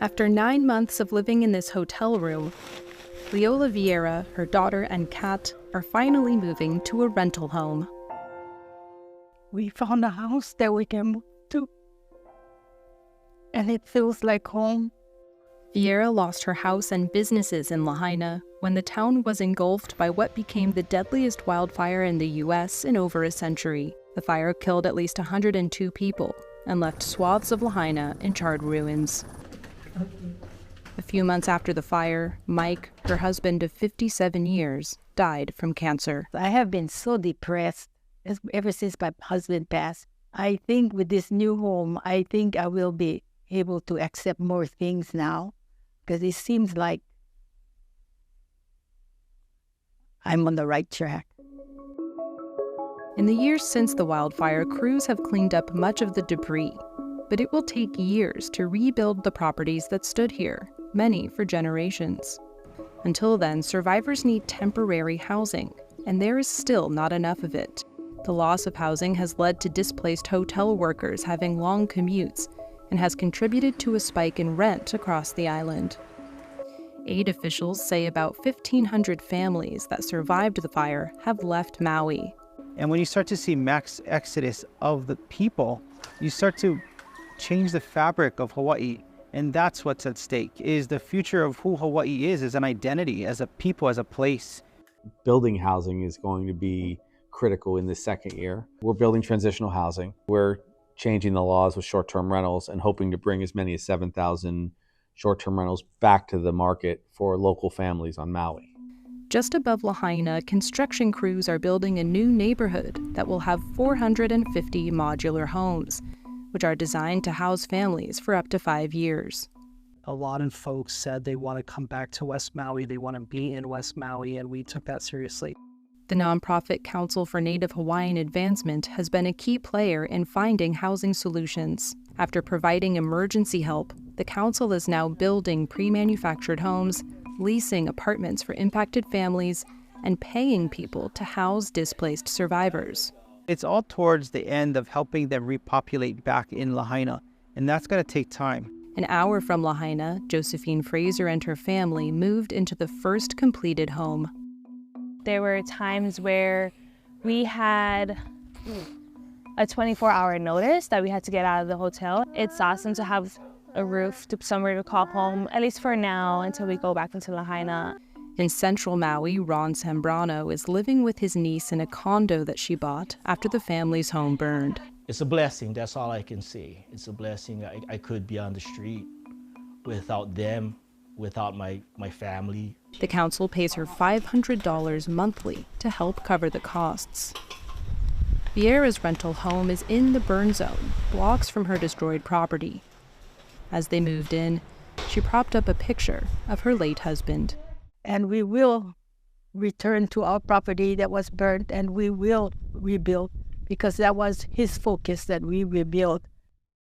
After 9 months of living in this hotel room, Leola Vieira, her daughter, and cat are finally moving to a rental home. We found a house that we can move to, and it feels like home. Vieira lost her house and businesses in Lahaina when the town was engulfed by what became the deadliest wildfire in the U.S. in over a century. The fire killed at least 102 people and left swaths of Lahaina in charred ruins. A few months after the fire, Mike, her husband of 57 years, died from cancer. I have been so depressed ever since my husband passed. I think with this new home, I think I will be able to accept more things now, because it seems like I'm on the right track. In the years since the wildfire, crews have cleaned up much of the debris, but it will take years to rebuild the properties that stood here, many for generations. Until then, survivors need temporary housing, and there is still not enough of it. The loss of housing has led to displaced hotel workers having long commutes and has contributed to a spike in rent across the island. Aid officials say about 1,500 families that survived the fire have left Maui. And when you start to see mass exodus of the people, you start to change the fabric of Hawaii. And that's what's at stake, is the future of who Hawaii is as an identity, as a people, as a place. Building housing is going to be critical in the second year. We're building transitional housing. We're changing the laws with short-term rentals and hoping to bring as many as 7,000 short-term rentals back to the market for local families on Maui. Just above Lahaina, construction crews are building a new neighborhood that will have 450 modular homes, which are designed to house families for up to 5 years. A lot of folks said they want to come back to West Maui, they want to be in West Maui, and we took that seriously. The nonprofit Council for Native Hawaiian Advancement has been a key player in finding housing solutions. After providing emergency help, the council is now building pre-manufactured homes, leasing apartments for impacted families, and paying people to house displaced survivors. It's all towards the end of helping them repopulate back in Lahaina, and that's going to take time. An hour from Lahaina, Josephine Fraser and her family moved into the first completed home. There were times where we had a 24-hour notice that we had to get out of the hotel. It's awesome to have a roof, somewhere to call home, at least for now, until we go back into Lahaina. In central Maui, Ron Zambrano is living with his niece in a condo that she bought after the family's home burned. It's a blessing, that's all I can say. It's a blessing. I could be on the street without them, without my family. The council pays her $500 monthly to help cover the costs. Vieira's rental home is in the burn zone, blocks from her destroyed property. As they moved in, she propped up a picture of her late husband. And we will return to our property that was burned, and we will rebuild, because that was his focus, that we rebuild